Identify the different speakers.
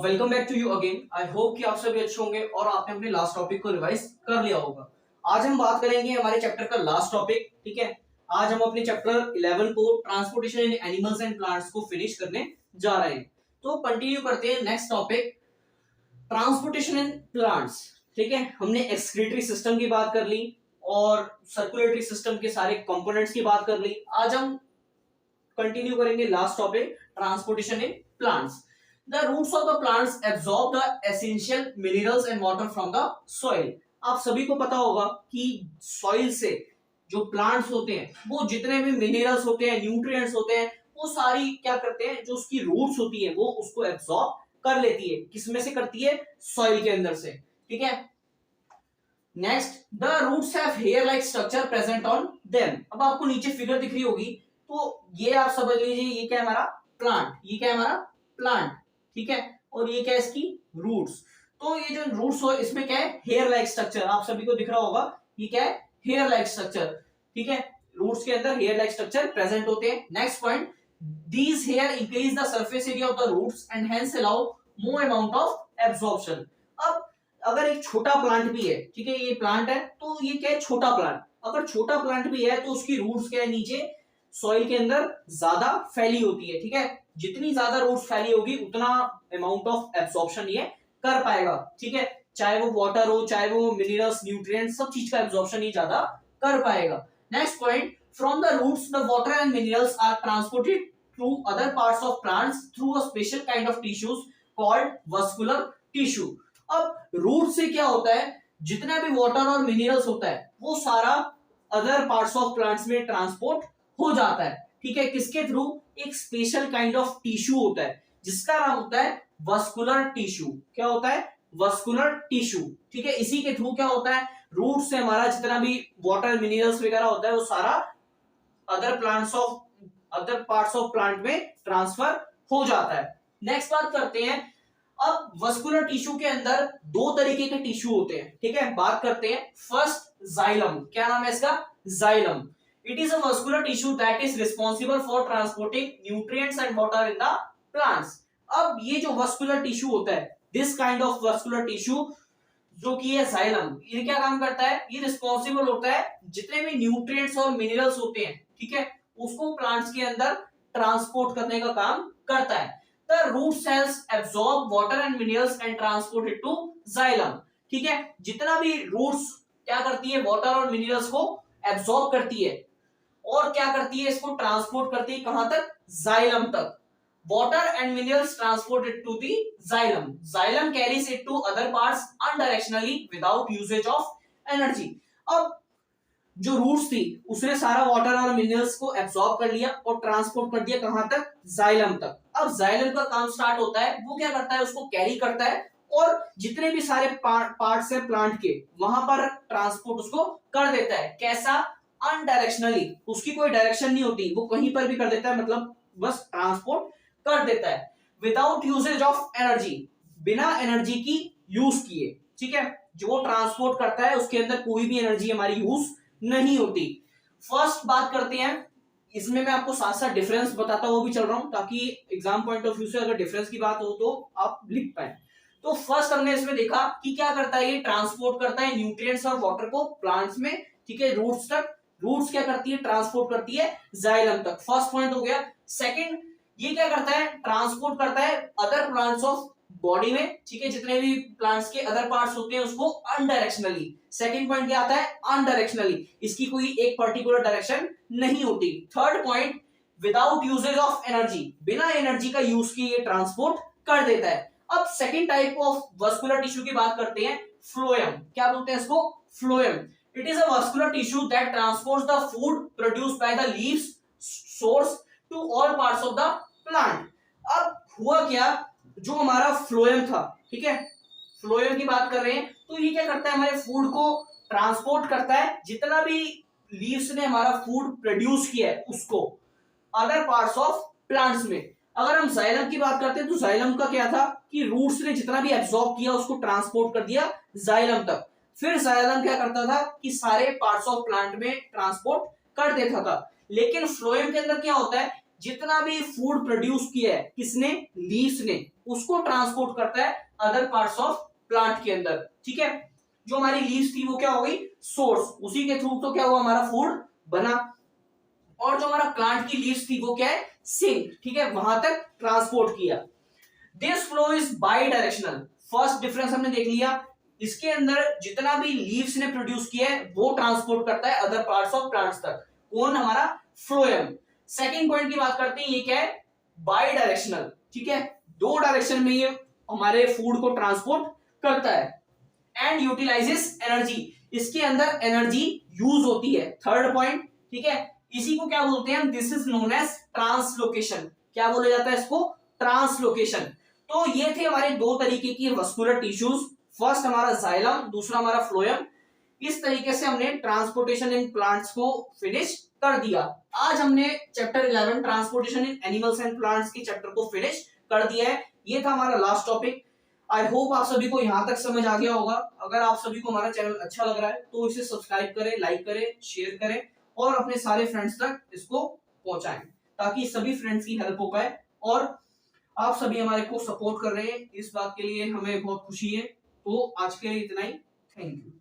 Speaker 1: Welcome back to you again. I hope कि आप सभी अच्छे होंगे और आपने अपने लास्ट टॉपिक को रिवाइज कर लिया होगा। आज हम बात करेंगे हमारे चैप्टर का लास्ट टॉपिक, ठीक है। आज हम अपने चैप्टर 11 को transportation in animals and plants को फिनिश करने जा रहे हैं। तो कंटिन्यू करते हैं next topic, transportation in plants. ठीक है, हमने एक्सक्रीटरी सिस्टम की बात कर ली और सर्कुलेटरी सिस्टम के सारे कंपोनेंट्स की बात कर ली। आज हम कंटिन्यू करेंगे last topic, transportation in plants. The roots of the plants absorb the essential minerals and water from the soil. आप सभी को पता होगा कि सॉइल से जो प्लांट्स होते हैं वो जितने भी मिनरल्स होते हैं, न्यूट्रिएंट्स होते हैं, वो सारी क्या करते हैं, जो उसकी रूट्स होती है वो उसको एब्सॉर्ब कर लेती है। किसमें से करती है? सॉइल के अंदर से। ठीक है, next, the roots have hair like structure present on them. अब आपको नीचे फिगर दिख रही होगी, तो ये आप समझ लीजिए ये क्या है हमारा प्लांट, ये क्या है हमारा प्लांट, ठीक है। और ये क्या है इसकी रूट्स। तो ये जो रूट्स हो इसमें क्या है? Hair like structure. आप सभी को दिख रहा होगा ये क्या है? हेयर लाइक स्ट्रक्चर, ठीक है। रूट्स के अंदर हेयर लाइक स्ट्रक्चर प्रेजेंट होते हैं। Next point, these hair increase the surface area of the roots and hence allow more amount of absorption. अब अगर एक छोटा प्लांट भी है, ठीक है, ये प्लांट है तो ये क्या है? छोटा प्लांट। अगर छोटा प्लांट भी है तो उसकी रूट्स क्या है? नीचे सॉइल के अंदर ज्यादा फैली होती है, ठीक है। जितनी ज्यादा रूट्स फैली होगी उतना अमाउंट ऑफ एब्जॉर्प्शन ये कर पाएगा, ठीक है। चाहे वो वाटर हो, चाहे वो मिनरल्स, न्यूट्रिएंट्स, सब चीज का एब्जॉर्प्शन ये ज्यादा कर पाएगा। Next point, from the roots the water and minerals are transported through other parts of plants through a special kind of tissues called vascular tissue. अब रूट से क्या होता है? जितना भी वाटर और मिनरल्स होता है वो सारा अदर पार्ट्स ऑफ प्लांट्स में ट्रांसपोर्ट हो जाता है, ठीक है। किसके थ्रू? एक स्पेशल काइंड ऑफ टिश्यू होता है जिसका नाम होता है वस्कुलर टिश्यू। क्या होता है? वस्कुलर टिश्यू, ठीक है। इसी के थ्रू क्या होता है? रूट से हमारा जितना भी वाटर मिनरल्स वगैरह होता है वो सारा अदर पार्ट्स ऑफ प्लांट में ट्रांसफर हो जाता है। नेक्स्ट बात करते हैं, अब वस्कुलर टिश्यू के अंदर दो तरीके के टिश्यू होते हैं, ठीक है। बात करते हैं फर्स्ट, जाइलम। क्या नाम है इसका? Xylem. It is a muscular tissue that is responsible for transporting nutrients and water in the plants. अब ये जो muscular tissue होता है, this kind of muscular tissue जो कि है जाइलम, ये क्या काम करता है? ये रिस्पॉन्सिबल होता है जितने भी न्यूट्रिएंट्स और मिनरल्स होते हैं, ठीक है, उसको प्लांट्स के अंदर ट्रांसपोर्ट करने का काम करता है। The root cells absorb water and minerals and transport it to xylem. ठीक है, जितना भी रूट्स क्या करती है? वाटर और मिनरल्स को एब्सॉर्ब करती है और क्या करती है? इसको ट्रांसपोर्ट करती है कहां तक? जाइलम तक। Water and minerals transported to the xylem. Xylem carries it to other parts unidirectionally without usage of energy. अब जो रूट्स थी उसने सारा वाटर और मिनरल्स को एब्सॉर्ब कर लिया और ट्रांसपोर्ट कर दिया कहां तक? जाइलम तक। अब जाइलम का काम स्टार्ट होता है, वो क्या करता है? उसको कैरी करता है और जितने भी सारे पार्ट्स है प्लांट के वहां पर ट्रांसपोर्ट उसको कर देता है। कैसा? अनडायरेक्शनली, उसकी कोई डायरेक्शन नहीं होती, वो कहीं पर भी कर देता है, मतलब बस ट्रांसपोर्ट कर देता है विदाउट यूजेज ऑफ एनर्जी, बिना एनर्जी की यूज किए, ठीक है। जो वो ट्रांसपोर्ट करता है उसके अंदर कोई भी एनर्जी हमारी यूज नहीं होती। फर्स्ट बात करते हैं, इसमें मैं आपको साथ साथ डिफरेंस बताता हुआ भी चल रहा हूं ताकि एग्जाम पॉइंट ऑफ व्यू से अगर डिफरेंस की बात हो तो आप लिख पाए। तो फर्स्ट हमने इसमें देखा कि क्या करता है? ये ट्रांसपोर्ट करता है न्यूट्रिएंट्स और वाटर को प्लांट्स में, ठीक है, रूट्स तक। रूट्स क्या करती है? ट्रांसपोर्ट करती है जाइलम तक। फर्स्ट पॉइंट हो गया। सेकंड, ये क्या करता है? ट्रांसपोर्ट करता है अदर प्लांट्स ऑफ बॉडी में, ठीक है, जितने भी प्लांट्स के अदर पार्ट्स होते हैं उसको अनडायरेक्शनली। सेकंड पॉइंट क्या आता है? अनडायरेक्शनली, इसकी कोई एक पर्टिकुलर डायरेक्शन नहीं होती। Third point, without usage of energy, बिना एनर्जी का यूज किए ये ट्रांसपोर्ट कर देता है। अब second type of vascular tissue की बात करते हैं, फ्लोएम। क्या बोलते हैं इसको? Phloem. It is a muscular tissue that transports the food produced by the leaves source to all parts of the plant. अब हुआ क्या? जो हमारा फ्लोएम था, ठीक है, फ्लोएम की बात कर रहे हैं, तो ये क्या करता है? हमारे फूड को ट्रांसपोर्ट करता है, जितना भी लीव्स ने हमारा फूड प्रोड्यूस किया है उसको अदर पार्ट्स ऑफ प्लांट्स में। अगर हम जाइलम की बात करते हैं तो जाइलम का क्या था कि रूट्स ने जितना भी एब्सॉर्ब किया उसको ट्रांसपोर्ट कर दिया जाइलम तक। फिर जाइलम क्या करता था कि सारे पार्ट्स ऑफ प्लांट में ट्रांसपोर्ट कर देता था। लेकिन फ्लोएम के अंदर क्या होता है जितना भी फूड प्रोड्यूस किया है किसने, लीव्स ने, उसको ट्रांसपोर्ट करता है अदर पार्ट्स ऑफ प्लांट के अंदर। ठीक है, जो हमारी लीव्स थी वो क्या हो गई, सोर्स, उसी के थ्रू तो क्या हुआ, हमारा फूड बना। और जो हमारा प्लांट की लीव्स थी वो क्या है, सिंक, ठीक है, वहां तक ट्रांसपोर्ट किया। This flow is by directional. First difference हमने देख लिया, इसके अंदर जितना भी लीव्स ने प्रोड्यूस किया है वो ट्रांसपोर्ट करता है अदर पार्ट्स ऑफ प्लांट्स तक, कौन, हमारा फ्लोएम। सेकंड पॉइंट की बात करते हैं, ये क्या है, बाई डायरेक्शनल, ठीक है, दो डायरेक्शन में ये हमारे फूड को ट्रांसपोर्ट करता है। एंड यूटिलाइजेस एनर्जी, इसके अंदर एनर्जी यूज होती है। थर्ड पॉइंट, ठीक है, इसी को क्या बोलते हैं, this is known as translocation. क्या बोला जाता है इसको, ट्रांसलोकेशन। तो ये थे हमारे दो तरीके की वस्कुलर टिश्यूज, फर्स्ट हमारा जाइलम, दूसरा हमारा फ्लोएम। इस तरीके से हमने ट्रांसपोर्टेशन इन प्लांट्स को फिनिश कर दिया। आज हमने chapter 11 transportation in animals and plants की चैप्टर को फिनिश कर दिया है। ये था हमारा लास्ट टॉपिक। आई होप आप सभी को यहाँ तक समझ आ गया होगा। अगर आप सभी को हमारा चैनल अच्छा लग रहा है तो इसे सब्सक्राइब करें, लाइक करें, शेयर करें और अपने सारे फ्रेंड्स तक इसको पहुंचाएं, ताकि सभी फ्रेंड्स की हेल्प हो पाए। और आप सभी हमारे को सपोर्ट कर रहे हैं, इस बात के लिए हमें बहुत खुशी है। तो आज के लिए इतना ही, थैंक यू।